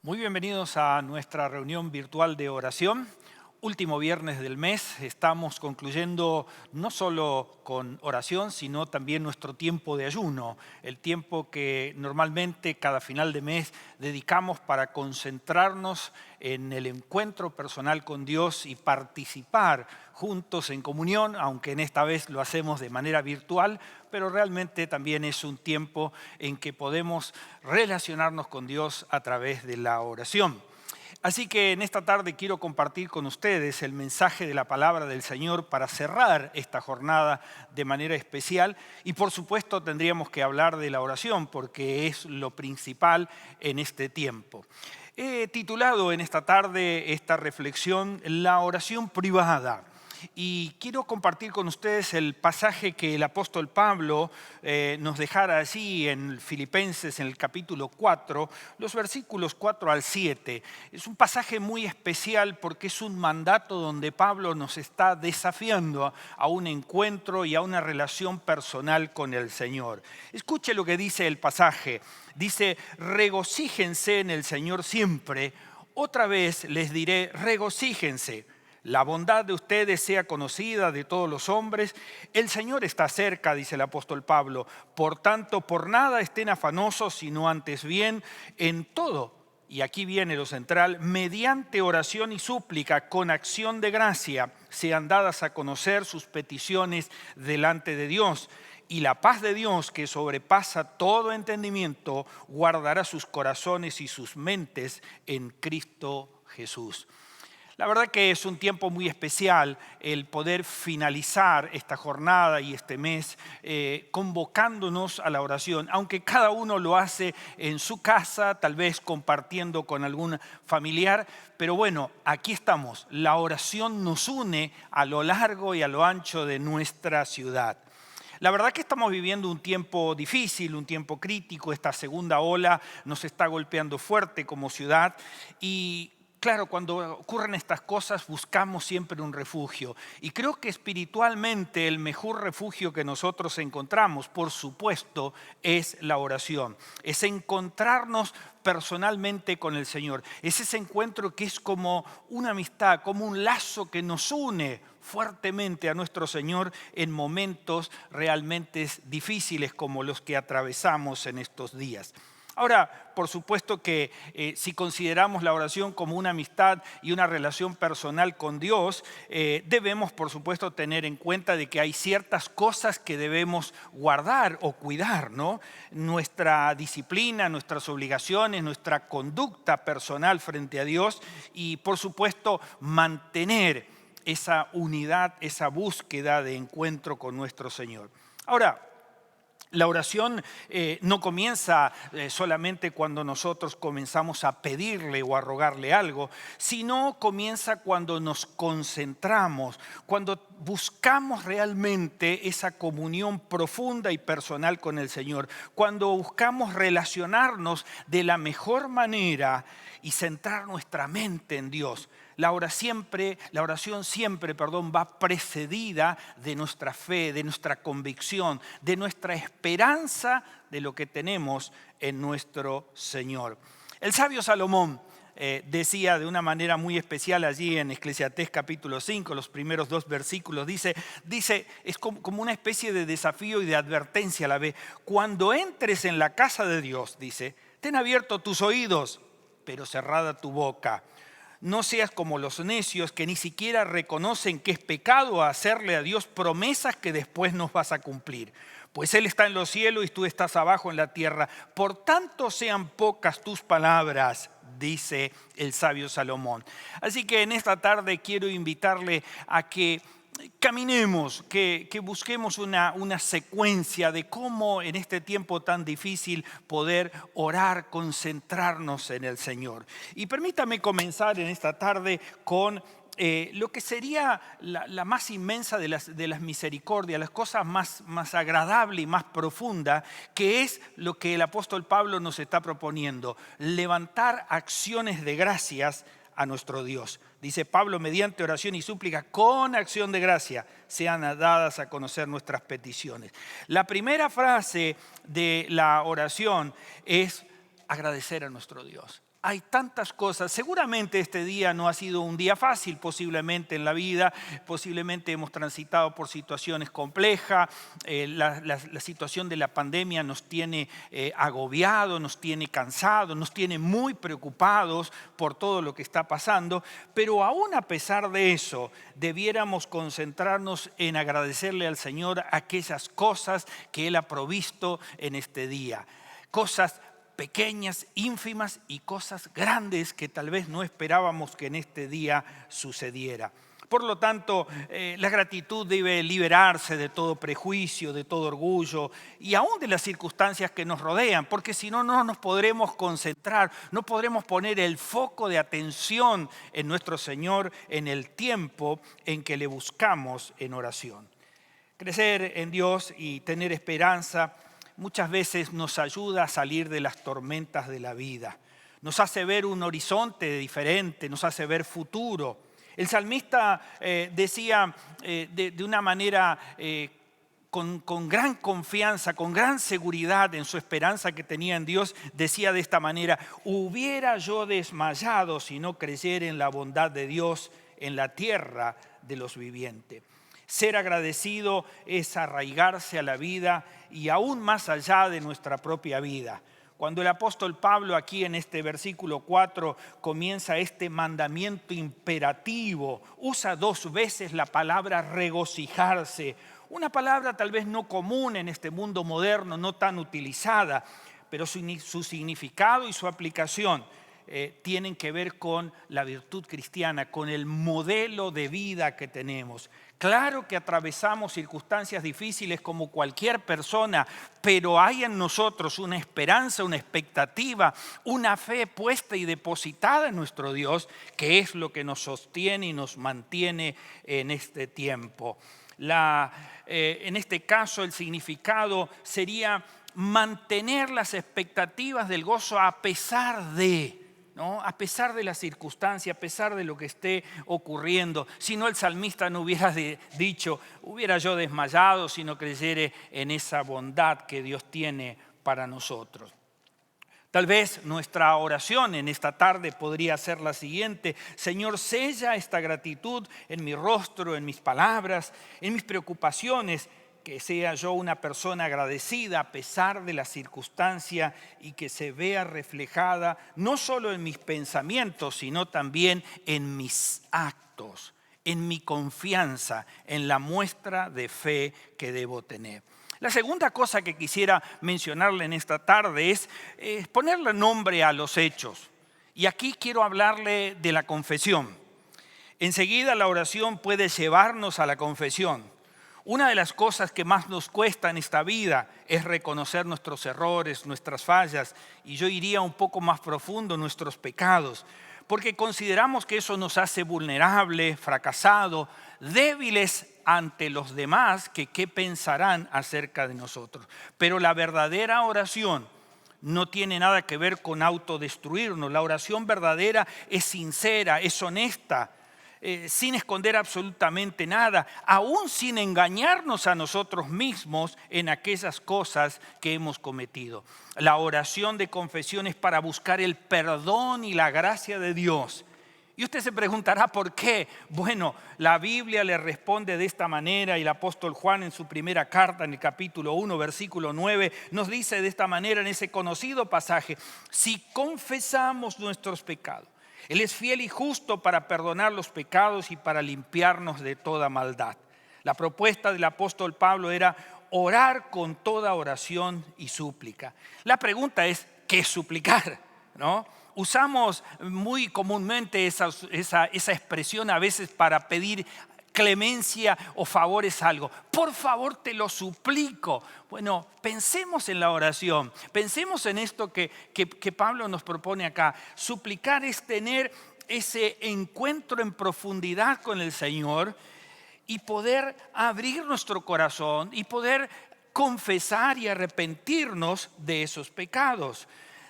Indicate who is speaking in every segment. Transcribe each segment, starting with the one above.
Speaker 1: Muy bienvenidos a nuestra reunión virtual de oración. Último viernes del mes, estamos concluyendo no solo con oración, sino también nuestro tiempo de ayuno, el tiempo que normalmente cada final de mes dedicamos para concentrarnos en el encuentro personal con Dios y participar juntos en comunión, aunque en esta vez lo hacemos de manera virtual, pero realmente también es un tiempo en que podemos relacionarnos con Dios a través de la oración. Así que en esta tarde quiero compartir con ustedes el mensaje de la palabra del Señor para cerrar esta jornada de manera especial. Y por supuesto tendríamos que hablar de la oración porque es lo principal en este tiempo. He titulado en esta tarde esta reflexión La oración privada. Y quiero compartir con ustedes el pasaje que el apóstol Pablo nos dejara allí en Filipenses, en el capítulo 4, los versículos 4 al 7. Es un pasaje muy especial porque es un mandato donde Pablo nos está desafiando a un encuentro y a una relación personal con el Señor. Escuche lo que dice el pasaje. Dice, regocíjense en el Señor siempre. Otra vez les diré, regocíjense. La bondad de ustedes sea conocida de todos los hombres. El Señor está cerca, dice el apóstol Pablo. Por tanto, por nada estén afanosos, sino antes bien en todo. Y aquí viene lo central, mediante oración y súplica, con acción de gracia, sean dadas a conocer sus peticiones delante de Dios. Y la paz de Dios, que sobrepasa todo entendimiento, guardará sus corazones y sus mentes en Cristo Jesús. La verdad que es un tiempo muy especial el poder finalizar esta jornada y este mes convocándonos a la oración, aunque cada uno lo hace en su casa, tal vez compartiendo con algún familiar, pero bueno, aquí estamos. La oración nos une a lo largo y a lo ancho de nuestra ciudad. La verdad que estamos viviendo un tiempo difícil, un tiempo crítico. Esta segunda ola nos está golpeando fuerte como ciudad y claro, cuando ocurren estas cosas buscamos siempre un refugio. Y creo que espiritualmente el mejor refugio que nosotros encontramos, por supuesto, es la oración. Es encontrarnos personalmente con el Señor. Es ese encuentro que es como una amistad, como un lazo que nos une fuertemente a nuestro Señor en momentos realmente difíciles como los que atravesamos en estos días. Ahora, por supuesto que si consideramos la oración como una amistad y una relación personal con Dios, debemos, por supuesto, tener en cuenta de que hay ciertas cosas que debemos guardar o cuidar, ¿no? Nuestra disciplina, nuestras obligaciones, nuestra conducta personal frente a Dios y, por supuesto, mantener esa unidad, esa búsqueda de encuentro con nuestro Señor. Ahora, la oración no comienza solamente cuando nosotros comenzamos a pedirle o a rogarle algo, sino comienza cuando nos concentramos, cuando buscamos realmente esa comunión profunda y personal con el Señor, cuando buscamos relacionarnos de la mejor manera y centrar nuestra mente en Dios. La oración siempre, va precedida de nuestra fe, de nuestra convicción, de nuestra esperanza de lo que tenemos en nuestro Señor. El sabio Salomón decía de una manera muy especial allí en Eclesiastés capítulo 5, los primeros 2 versículos, dice es como una especie de desafío y de advertencia a la vez. Cuando entres en la casa de Dios, dice, ten abiertos tus oídos, pero cerrada tu boca. No seas como los necios que ni siquiera reconocen que es pecado hacerle a Dios promesas que después no vas a cumplir. Pues Él está en los cielos y tú estás abajo en la tierra. Por tanto sean pocas tus palabras, dice el sabio Salomón. Así que en esta tarde quiero invitarle a que caminemos, que busquemos una secuencia de cómo en este tiempo tan difícil poder orar, concentrarnos en el Señor. Y permítame comenzar en esta tarde con lo que sería la más inmensa de las misericordias, las cosas más agradables y más profundas, que es lo que el apóstol Pablo nos está proponiendo, levantar acciones de gracias a nuestro Dios. Dice Pablo, mediante oración y súplica, con acción de gracia, sean dadas a conocer nuestras peticiones. La primera frase de la oración es agradecer a nuestro Dios. Hay tantas cosas. Seguramente este día no ha sido un día fácil, posiblemente en la vida, posiblemente hemos transitado por situaciones complejas, la situación de la pandemia nos tiene agobiados, nos tiene cansados, nos tiene muy preocupados por todo lo que está pasando, pero aún a pesar de eso, debiéramos concentrarnos en agradecerle al Señor aquellas cosas que Él ha provisto en este día. Cosas pequeñas, ínfimas y cosas grandes que tal vez no esperábamos que en este día sucediera. Por lo tanto, la gratitud debe liberarse de todo prejuicio, de todo orgullo y aún de las circunstancias que nos rodean, porque si no, no nos podremos concentrar, no podremos poner el foco de atención en nuestro Señor en el tiempo en que le buscamos en oración. Crecer en Dios y tener esperanza muchas veces nos ayuda a salir de las tormentas de la vida. Nos hace ver un horizonte diferente, nos hace ver futuro. El salmista decía de una manera con gran confianza, con gran seguridad en su esperanza que tenía en Dios, decía de esta manera: hubiera yo desmayado si no creyera en la bondad de Dios en la tierra de los vivientes. Ser agradecido es arraigarse a la vida y aún más allá de nuestra propia vida. Cuando el apóstol Pablo aquí en este versículo 4 comienza este mandamiento imperativo, usa 2 veces la palabra regocijarse. Una palabra tal vez no común en este mundo moderno, no tan utilizada, pero su significado y su aplicación tienen que ver con la virtud cristiana, con el modelo de vida que tenemos. Claro que atravesamos circunstancias difíciles como cualquier persona, pero hay en nosotros una esperanza, una expectativa, una fe puesta y depositada en nuestro Dios, que es lo que nos sostiene y nos mantiene en este tiempo. En este caso, el significado sería mantener las expectativas del gozo a pesar de... ¿no? A pesar de las circunstancias, a pesar de lo que esté ocurriendo. Si no, el salmista no hubiera dicho: hubiera yo desmayado si no creyere en esa bondad que Dios tiene para nosotros. Tal vez nuestra oración en esta tarde podría ser la siguiente: Señor, sella esta gratitud en mi rostro, en mis palabras, en mis preocupaciones, que sea yo una persona agradecida a pesar de la circunstancia y que se vea reflejada no solo en mis pensamientos, sino también en mis actos, en mi confianza, en la muestra de fe que debo tener. La segunda cosa que quisiera mencionarle en esta tarde es ponerle nombre a los hechos. Y aquí quiero hablarle de la confesión. Enseguida la oración puede llevarnos a la confesión. Una de las cosas que más nos cuesta en esta vida es reconocer nuestros errores, nuestras fallas, y yo iría un poco más profundo, nuestros pecados, porque consideramos que eso nos hace vulnerables, fracasados, débiles ante los demás, que qué pensarán acerca de nosotros. Pero la verdadera oración no tiene nada que ver con autodestruirnos. La oración verdadera es sincera, es honesta, sin esconder absolutamente nada, aún sin engañarnos a nosotros mismos en aquellas cosas que hemos cometido. La oración de confesión es para buscar el perdón y la gracia de Dios. Y usted se preguntará por qué. Bueno, la Biblia le responde de esta manera, y el apóstol Juan en su primera carta, en el capítulo 1, versículo 9, nos dice de esta manera en ese conocido pasaje: si confesamos nuestros pecados, Él es fiel y justo para perdonar los pecados y para limpiarnos de toda maldad. La propuesta del apóstol Pablo era orar con toda oración y súplica. La pregunta es: ¿qué suplicar? ¿No? Usamos muy comúnmente esa expresión a veces para pedir clemencia o favores a algo. Por favor, te lo suplico. Bueno, pensemos en la oración, pensemos en esto que Pablo nos propone acá. Suplicar es tener ese encuentro en profundidad con el Señor y poder abrir nuestro corazón y poder confesar y arrepentirnos de esos pecados.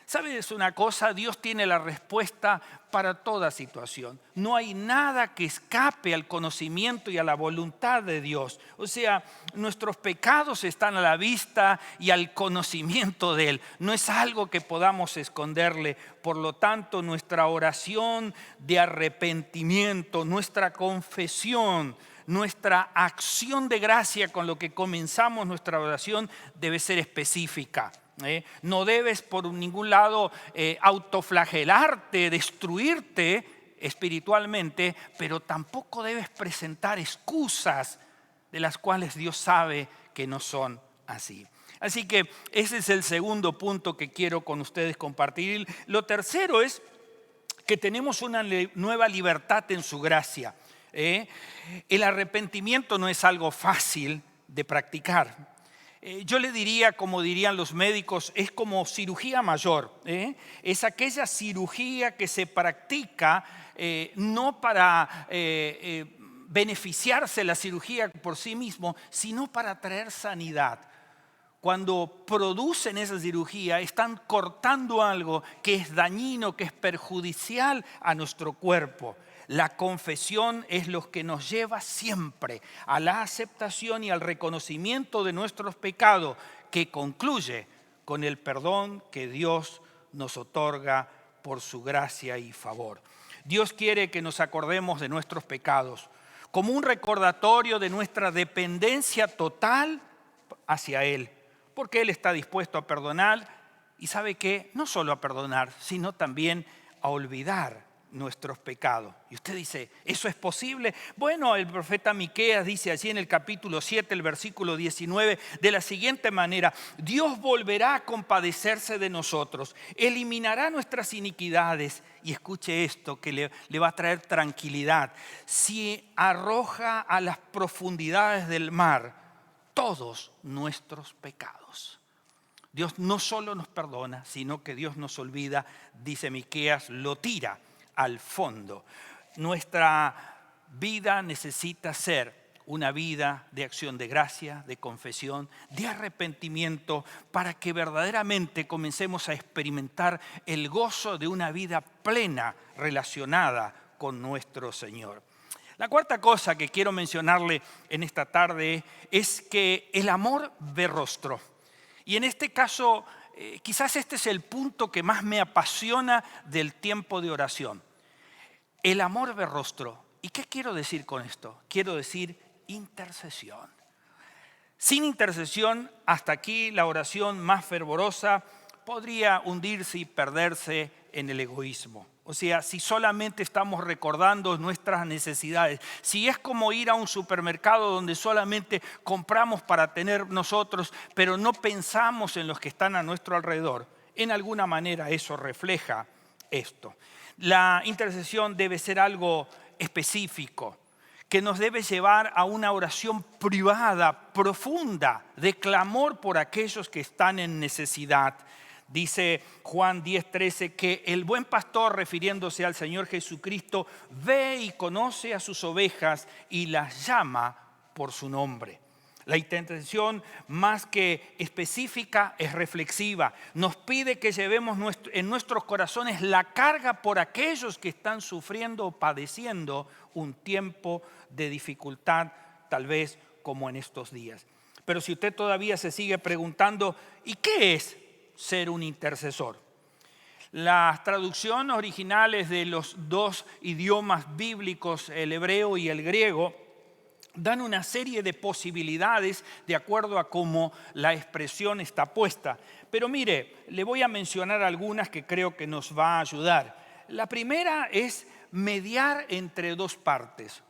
Speaker 1: ¿Sabes una cosa? Dios tiene la respuesta para toda situación. No hay nada que escape al conocimiento y a la voluntad de Dios. O sea, nuestros pecados están a la vista y al conocimiento de Él. No es algo que podamos esconderle. Por lo tanto, nuestra oración de arrepentimiento, nuestra confesión, nuestra acción de gracia con lo que comenzamos nuestra oración debe ser específica. No debes por ningún lado autoflagelarte, destruirte espiritualmente, pero tampoco debes presentar excusas de las cuales Dios sabe que no son así. Así que ese es el segundo punto que quiero con ustedes compartir. Lo tercero es que tenemos una nueva libertad en su gracia. El arrepentimiento no es algo fácil de practicar. Yo le diría, como dirían los médicos, es como cirugía mayor. Es aquella cirugía que se practica no para beneficiarse la cirugía por sí mismo, sino para traer sanidad. Cuando producen esa cirugía, están cortando algo que es dañino, que es perjudicial a nuestro cuerpo. La confesión es lo que nos lleva siempre a la aceptación y al reconocimiento de nuestros pecados, que concluye con el perdón que Dios nos otorga por su gracia y favor. Dios quiere que nos acordemos de nuestros pecados como un recordatorio de nuestra dependencia total hacia Él, porque Él está dispuesto a perdonar y sabe que no solo a perdonar, sino también a olvidar nuestros pecados. Y usted dice, ¿eso es posible? Bueno, el profeta Miqueas dice allí en el capítulo 7, el versículo 19, de la siguiente manera: Dios volverá a compadecerse de nosotros, eliminará nuestras iniquidades. Y escuche esto que le va a traer tranquilidad: si arroja a las profundidades del mar todos nuestros pecados. Dios no solo nos perdona, sino que Dios nos olvida, dice Miqueas, lo tira al fondo. Nuestra vida necesita ser una vida de acción de gracia, de confesión, de arrepentimiento, para que verdaderamente comencemos a experimentar el gozo de una vida plena relacionada con nuestro Señor. La cuarta cosa que quiero mencionarle en esta tarde es que el amor ve rostro. Y en este caso, quizás este es el punto que más me apasiona del tiempo de oración. El amor ve rostro. ¿Y qué quiero decir con esto? Quiero decir intercesión. Sin intercesión, hasta aquí la oración más fervorosa podría hundirse y perderse en el egoísmo. O sea, si solamente estamos recordando nuestras necesidades, si es como ir a un supermercado donde solamente compramos para tener nosotros, pero no pensamos en los que están a nuestro alrededor, en alguna manera eso refleja esto. La intercesión debe ser algo específico, que nos debe llevar a una oración privada, profunda, de clamor por aquellos que están en necesidad. Dice Juan 10:13 que el buen pastor, refiriéndose al Señor Jesucristo, ve y conoce a sus ovejas y las llama por su nombre. La intercesión, más que específica, es reflexiva. Nos pide que llevemos en nuestros corazones la carga por aquellos que están sufriendo o padeciendo un tiempo de dificultad, tal vez como en estos días. Pero si usted todavía se sigue preguntando, ¿y qué es ser un intercesor? Las traducciones originales de los dos idiomas bíblicos, el hebreo y el griego, dan una serie de posibilidades de acuerdo a cómo la expresión está puesta. Pero mire, le voy a mencionar algunas que creo que nos va a ayudar. La primera es mediar entre dos partes.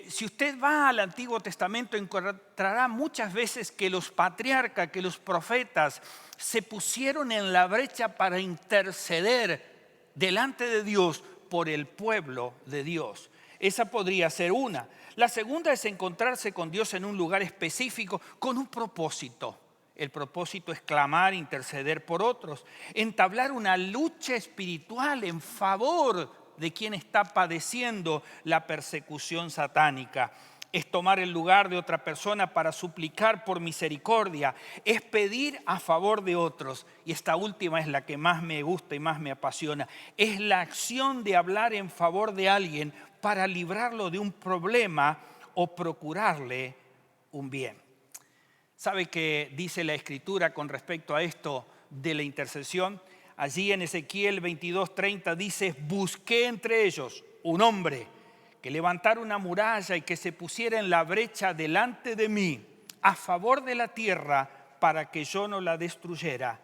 Speaker 1: Si usted va al Antiguo Testamento, encontrará muchas veces que los patriarcas, que los profetas se pusieron en la brecha para interceder delante de Dios por el pueblo de Dios. Esa podría ser una. La segunda es encontrarse con Dios en un lugar específico con un propósito. El propósito es clamar, interceder por otros, entablar una lucha espiritual en favor de quien está padeciendo la persecución satánica. es tomar el lugar de otra persona para suplicar por misericordia, es pedir a favor de otros. Y esta última es la que más me gusta y más me apasiona. Es la acción de hablar en favor de alguien para librarlo de un problema o procurarle un bien. ¿Sabe qué dice la Escritura con respecto a esto de la intercesión? Allí en Ezequiel 22:30 dice: busqué entre ellos un hombre que levantara una muralla y que se pusiera en la brecha delante de mí a favor de la tierra para que yo no la destruyera.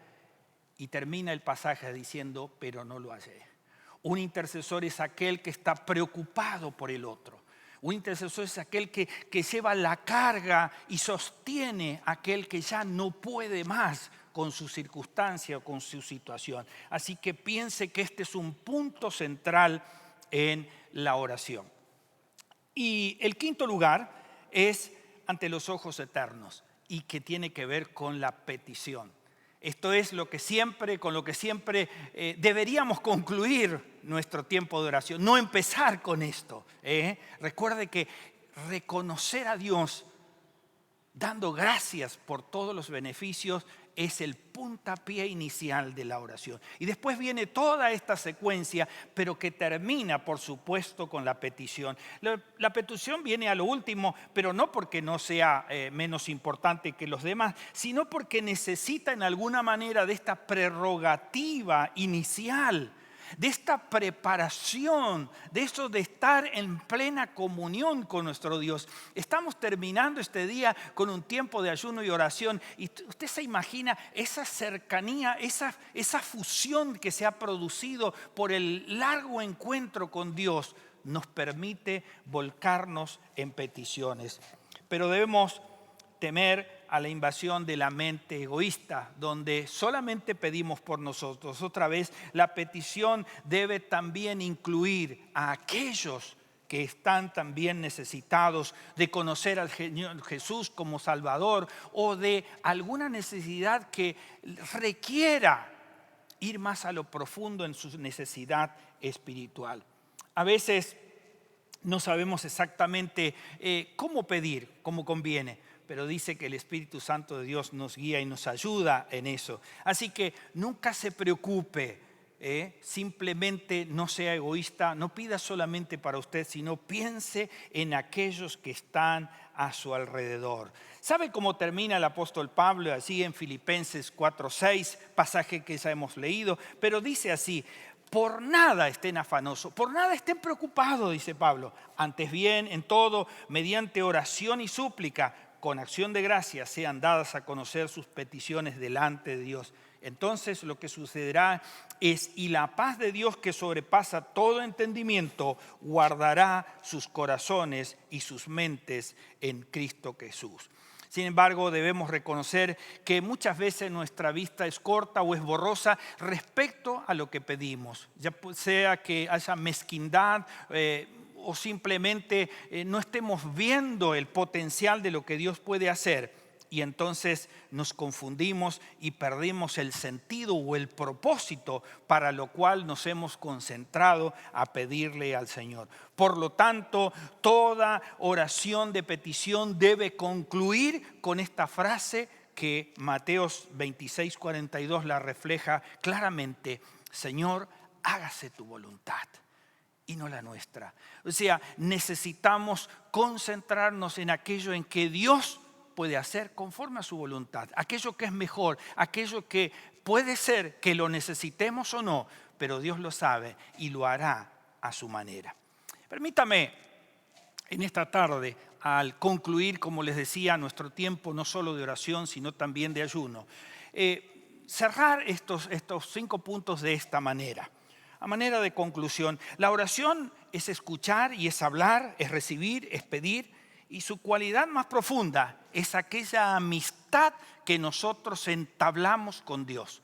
Speaker 1: Y termina el pasaje diciendo: pero no lo hallé. Un intercesor es aquel que está preocupado por el otro. Un intercesor es aquel que lleva la carga y sostiene a aquel que ya no puede más con su circunstancia o con su situación. Así que piense que este es un punto central en la oración. Y el quinto lugar es ante los ojos eternos y que tiene que ver con la petición. Esto es con lo que siempre deberíamos concluir nuestro tiempo de oración. No empezar con esto. Recuerde que reconocer a Dios dando gracias por todos los beneficios es el puntapié inicial de la oración. Y después viene toda esta secuencia, pero que termina, por supuesto, con la petición. La petición viene a lo último, pero no porque no sea menos importante que los demás, sino porque necesita en alguna manera de esta prerrogativa inicial, de esta preparación, de eso de estar en plena comunión con nuestro Dios. Estamos terminando este día con un tiempo de ayuno y oración, y usted se imagina esa cercanía, esa fusión que se ha producido por el largo encuentro con Dios, nos permite volcarnos en peticiones. Pero debemos temer a la invasión de la mente egoísta, donde solamente pedimos por nosotros. Otra vez, la petición debe también incluir a aquellos que están también necesitados de conocer al Señor Jesús como Salvador, o de alguna necesidad que requiera ir más a lo profundo en su necesidad espiritual. A veces no sabemos exactamente cómo pedir, cómo conviene, pero dice que el Espíritu Santo de Dios nos guía y nos ayuda en eso. Así que nunca se preocupe, simplemente no sea egoísta, no pida solamente para usted, sino piense en aquellos que están a su alrededor. ¿Sabe cómo termina el apóstol Pablo allí en Filipenses 4:6, pasaje que ya hemos leído? Pero dice así: por nada estén afanosos, por nada estén preocupados, dice Pablo. Antes bien, en todo, mediante oración y súplica, con acción de gracias, sean dadas a conocer sus peticiones delante de Dios. Entonces lo que sucederá es: y la paz de Dios, que sobrepasa todo entendimiento, guardará sus corazones y sus mentes en Cristo Jesús. Sin embargo, debemos reconocer que muchas veces nuestra vista es corta o es borrosa respecto a lo que pedimos, ya sea que haya mezquindad o simplemente no estemos viendo el potencial de lo que Dios puede hacer, y entonces nos confundimos y perdemos el sentido o el propósito para lo cual nos hemos concentrado a pedirle al Señor. Por lo tanto, toda oración de petición debe concluir con esta frase que Mateo 26:42 la refleja claramente: Señor, hágase tu voluntad y no la nuestra. O sea, necesitamos concentrarnos en aquello en que Dios puede hacer conforme a su voluntad, aquello que es mejor, aquello que puede ser que lo necesitemos o no, pero Dios lo sabe y lo hará a su manera. Permítame en esta tarde, al concluir, como les decía, nuestro tiempo no solo de oración, sino también de ayuno, cerrar estos 5 puntos de esta manera. A manera de conclusión, la oración es escuchar y es hablar, es recibir, es pedir, y su cualidad más profunda es aquella amistad que nosotros entablamos con Dios.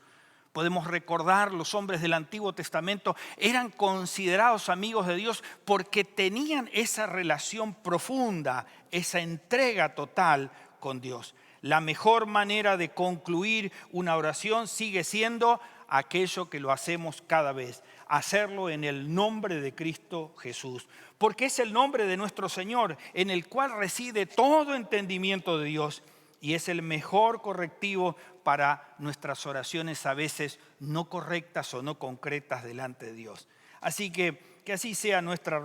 Speaker 1: Podemos recordar, los hombres del Antiguo Testamento eran considerados amigos de Dios porque tenían esa relación profunda, esa entrega total con Dios. La mejor manera de concluir una oración sigue siendo: aquello que lo hacemos cada vez, hacerlo en el nombre de Cristo Jesús, porque es el nombre de nuestro Señor en el cual reside todo entendimiento de Dios y es el mejor correctivo para nuestras oraciones a veces no correctas o no concretas delante de Dios. Así que así sea nuestra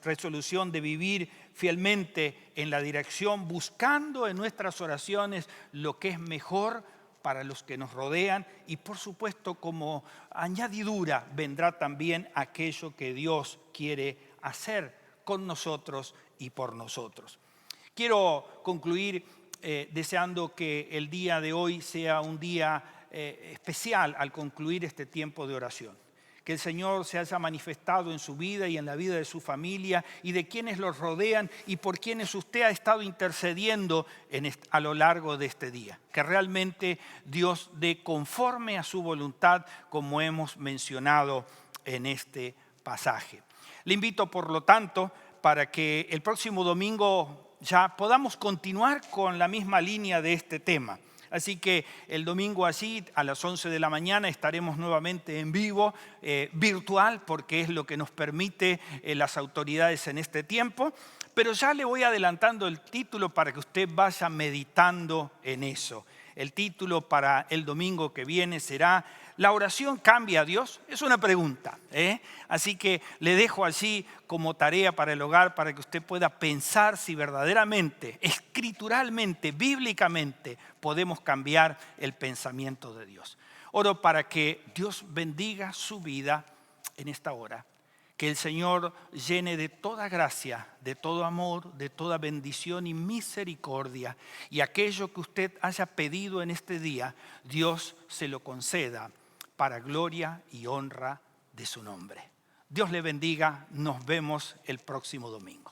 Speaker 1: resolución de vivir fielmente en la dirección, buscando en nuestras oraciones lo que es mejor para los que nos rodean y por supuesto como añadidura vendrá también aquello que Dios quiere hacer con nosotros y por nosotros. Quiero concluir deseando que el día de hoy sea un día especial al concluir este tiempo de oración. Que el Señor se haya manifestado en su vida y en la vida de su familia y de quienes los rodean y por quienes usted ha estado intercediendo a lo largo de este día. Que realmente Dios dé conforme a su voluntad, como hemos mencionado en este pasaje. Le invito, por lo tanto, para que el próximo domingo ya podamos continuar con la misma línea de este tema. Así que el domingo así, a las 11 de la mañana, estaremos nuevamente en vivo, virtual, porque es lo que nos permite las autoridades en este tiempo. Pero ya le voy adelantando el título para que usted vaya meditando en eso. El título para el domingo que viene será ¿La oración cambia a Dios? Es una pregunta, Así que le dejo allí como tarea para el hogar para que usted pueda pensar si verdaderamente, escrituralmente, bíblicamente, podemos cambiar el pensamiento de Dios. Oro para que Dios bendiga su vida en esta hora. Que el Señor llene de toda gracia, de todo amor, de toda bendición y misericordia. Y aquello que usted haya pedido en este día, Dios se lo conceda para gloria y honra de su nombre. Dios le bendiga. Nos vemos el próximo domingo.